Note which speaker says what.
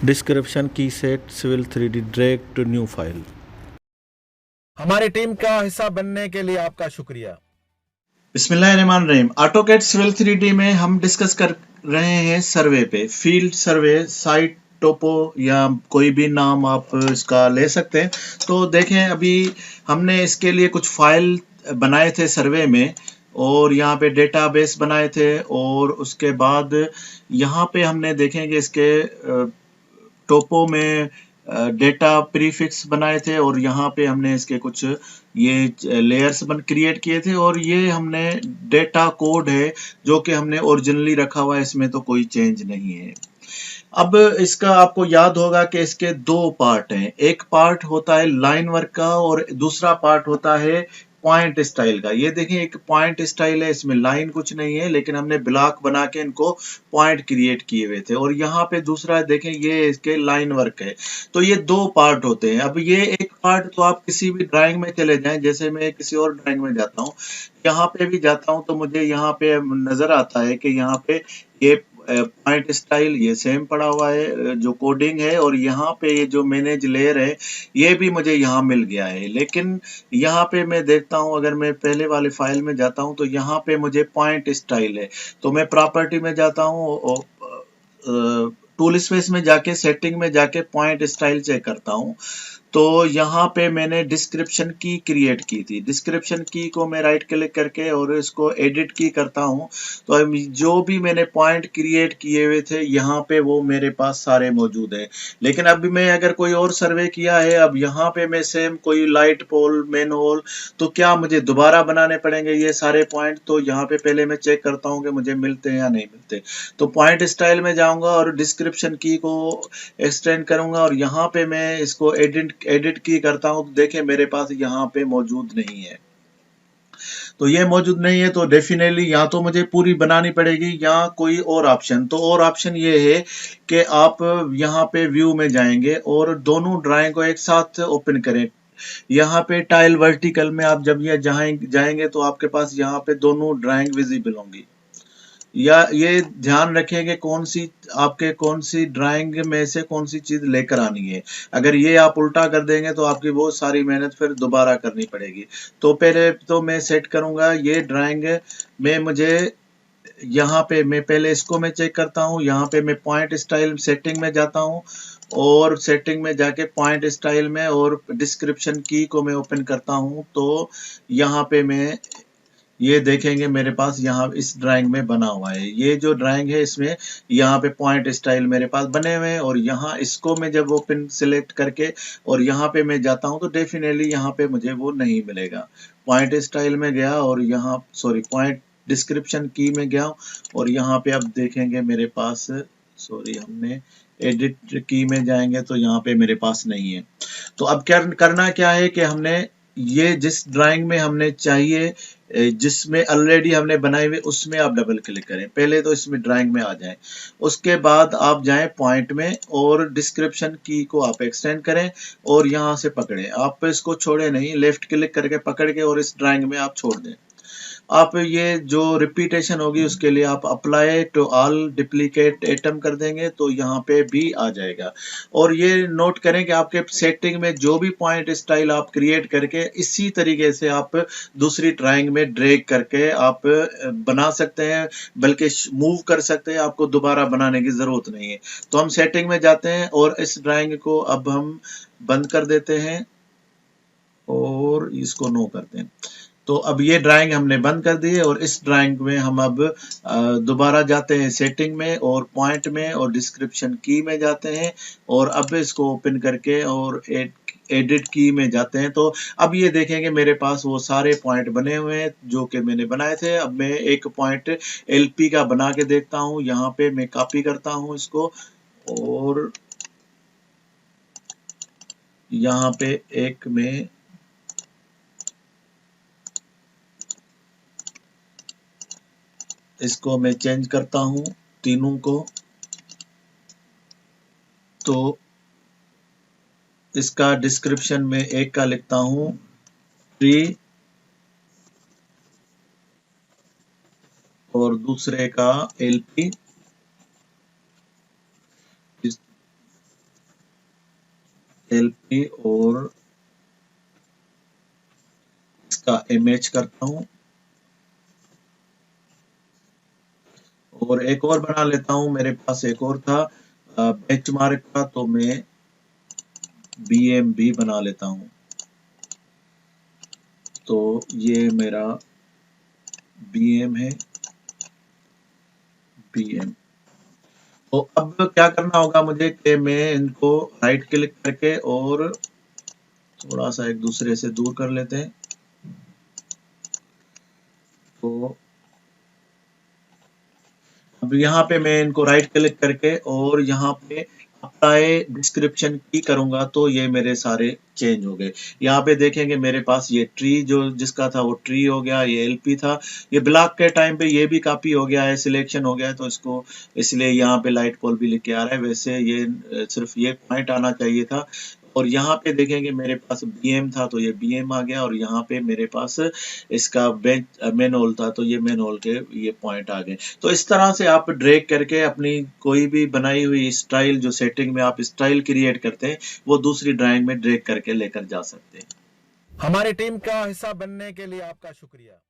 Speaker 1: Description की set civil 3D drag to new file.
Speaker 2: हमारी team का हिस्सा बनने के लिए आपका शुक्रिया।
Speaker 3: बिस्मिल्लाहिर्रहमानिर्रहीम। ऑटोकैड सिविल 3D में हम डिस्कस कर रहे हैं सर्वे पे, फील्ड सर्वे, साइट टोपो या कोई भी नाम आप इसका ले सकते हैं। तो देखें, अभी हमने इसके लिए कुछ फाइल बनाए थे सर्वे में, और यहाँ पे डेटाबेस बनाए थे, और उसके बाद यहाँ पे हमने देखेंगे इसके टोपो में डेटा प्रीफिक्स बनाए थे, और यहाँ पे हमने इसके कुछ ये लेयर्स क्रिएट किए थे, और ये हमने डेटा कोड है जो कि हमने ओरिजिनली रखा हुआ है, इसमें तो कोई चेंज नहीं है। अब इसका आपको याद होगा कि इसके दो पार्ट हैं, एक पार्ट होता है लाइन वर्क का और दूसरा पार्ट होता है पॉइंट स्टाइल का। ये देखें, एक पॉइंट स्टाइल है, इसमें लाइन कुछ नहीं है, लेकिन हमने ब्लॉक बना के इनको पॉइंट क्रिएट किए हुए थे, और यहाँ पे दूसरा देखें, ये इसके लाइन वर्क है। तो ये दो पार्ट होते हैं। अब ये एक पार्ट तो आप किसी भी ड्राइंग में चले जाएं, जैसे मैं किसी और ड्राइंग में जाता हूँ, यहाँ पे भी जाता हूँ, तो मुझे यहाँ पे नजर आता है कि यहाँ पे ये पॉइंट स्टाइल ये सेम पड़ा हुआ है जो कोडिंग है, और यहाँ पे ये जो मैनेज लेयर है ये भी मुझे यहाँ मिल गया है। लेकिन यहाँ पे मैं देखता हूँ, अगर मैं पहले वाले फाइल में जाता हूँ तो यहाँ पे मुझे पॉइंट स्टाइल है, तो मैं प्रॉपर्टी में जाता हूँ और टूल स्पेस में जाके सेटिंग में जाके पॉइंट स्टाइल चेक करता हूँ। तो यहाँ पे मैंने डिस्क्रिप्शन की क्रिएट की थी, डिस्क्रिप्शन की को मैं राइट क्लिक करके और इसको एडिट की करता हूँ, तो जो भी मैंने पॉइंट क्रिएट किए हुए थे यहाँ पे वो मेरे पास सारे मौजूद हैं। लेकिन अभी मैं अगर कोई और सर्वे किया है, अब यहाँ पे मैं सेम कोई लाइट पोल, मेन होल, तो क्या मुझे दोबारा बनाने पड़ेंगे ये सारे पॉइंट? तो यहाँ पे पहले मैं चेक करता हूँ कि मुझे मिलते हैं या नहीं मिलते। तो पॉइंट स्टाइल में जाऊंगा और डिस्क्रिप्शन की को एक्सटेंड करूंगा, और यहाँ पे मैं इसको एडिट की करता हूँ, तो देखें मेरे पास यहाँ पे मौजूद नहीं है। तो ये मौजूद नहीं है, तो डेफिनेटली या तो मुझे पूरी बनानी पड़ेगी या कोई और ऑप्शन। तो और ऑप्शन ये है कि आप यहाँ पे व्यू में जाएंगे और दोनों ड्राइंग को एक साथ ओपन करें। यहाँ पे टाइल वर्टिकल में आप जब ये जाएंगे तो आपके पास यहाँ पे दोनों ड्राइंग विजिबल होंगी। या ये ध्यान रखें कि कौन सी ड्राइंग में से कौन सी चीज लेकर आनी है। अगर ये आप उल्टा कर देंगे तो आपकी बहुत सारी मेहनत फिर दोबारा करनी पड़ेगी। तो पहले तो मैं सेट करूंगा ये ड्राइंग में, मुझे यहाँ पे मैं पहले इसको मैं चेक करता हूँ। यहाँ पे मैं पॉइंट स्टाइल सेटिंग में जाता हूँ, और सेटिंग में जाके पॉइंट स्टाइल में और डिस्क्रिप्शन की को मैं ओपन करता हूँ। तो यहाँ पे मैं ये देखेंगे मेरे पास यहाँ इस ड्राइंग में बना हुआ है, ये जो ड्राइंग है इसमें यहाँ पे पॉइंट स्टाइल मेरे पास बने हुए हैं, और यहाँ इसको मैं जब ओपन सिलेक्ट करके और यहाँ पे मैं जाता हूँ तो डेफिनेटली यहाँ पे मुझे वो नहीं मिलेगा। पॉइंट स्टाइल में गया और यहाँ सॉरी पॉइंट डिस्क्रिप्शन की में गया, और यहाँ पे अब देखेंगे मेरे पास, सॉरी हमने एडिट की में जाएंगे तो यहाँ पे मेरे पास नहीं है। तो अब क्या करना क्या है कि हमने ये जिस ड्राइंग में हमने चाहिए, जिसमें ऑलरेडी हमने बनाए हुए, उसमें आप डबल क्लिक करें। पहले तो इसमें ड्राइंग में आ जाएं, उसके बाद आप जाएं पॉइंट में और डिस्क्रिप्शन की को आप एक्सटेंड करें और यहाँ से पकड़ें। आप इसको छोड़े नहीं, लेफ्ट क्लिक करके पकड़ के और इस ड्राइंग में आप छोड़ दें। आप ये जो रिपीटेशन होगी उसके लिए आप अप्लाई टू ऑल डिप्लीकेट एटम कर देंगे तो यहाँ पे भी आ जाएगा। और ये नोट करें कि आपके सेटिंग में जो भी पॉइंट स्टाइल आप क्रिएट करके इसी तरीके से आप दूसरी ड्राइंग में ड्रैग करके आप बना सकते हैं, बल्कि मूव कर सकते हैं, आपको दोबारा बनाने की जरूरत नहीं है। तो हम सेटिंग में जाते हैं और इस ड्राइंग को अब हम बंद कर देते हैं और इसको नो करते हैं। तो अब ये ड्राइंग हमने बंद कर दी है, और इस ड्राइंग में हम अब दोबारा जाते हैं सेटिंग में और पॉइंट में और डिस्क्रिप्शन की में जाते हैं, और अब इसको ओपन करके और एडिट की में जाते हैं। तो अब ये देखेंगे मेरे पास वो सारे पॉइंट बने हुए हैं जो कि मैंने बनाए थे। अब मैं एक पॉइंट एलपी का बना के देखता हूँ, यहाँ पे मैं कॉपी करता हूँ इसको, और यहाँ पे एक में इसको मैं चेंज करता हूँ तीनों को। तो इसका डिस्क्रिप्शन में एक का लिखता हूँ ट्री, और दूसरे का एलपी, LP और इसका इमेज करता हूं और एक और बना लेता हूं। मेरे पास एक और था बेंचमार्क का, तो मैं BMB बना लेता हूं। तो ये मेरा BM है, BM। तो अब क्या करना होगा मुझे कि मैं इनको राइट क्लिक करके और थोड़ा सा एक दूसरे से दूर कर लेते हैं। तो अब यहाँ पे मैं इनको राइट क्लिक करके और यहाँ पे अप्लाई डिस्क्रिप्शन की करूंगा तो ये मेरे सारे चेंज हो गए। यहाँ पे देखेंगे मेरे पास ये ट्री जो जिसका था वो ट्री हो गया, ये LP था, ये ब्लॉक के टाइम पे ये भी कॉपी हो गया है, सिलेक्शन हो गया है, तो इसको इसलिए यहाँ पे लाइट पोल भी लिख के आ रहा है। वैसे ये सिर्फ ये पॉइंट आना चाहिए था। और यहाँ पे देखेंगे मेरे पास BM था तो ये BM आ गया, और यहाँ पे मेरे पास इसका बेंच मैनहोल था तो ये मैनहोल के ये पॉइंट आ गए। तो इस तरह से आप ड्रैग करके अपनी कोई भी बनाई हुई स्टाइल, जो सेटिंग में आप स्टाइल क्रिएट करते हैं, वो दूसरी ड्राइंग में ड्रैग करके लेकर जा सकते हैं।
Speaker 2: हमारी टीम का हिस्सा बनने के लिए आपका शुक्रिया।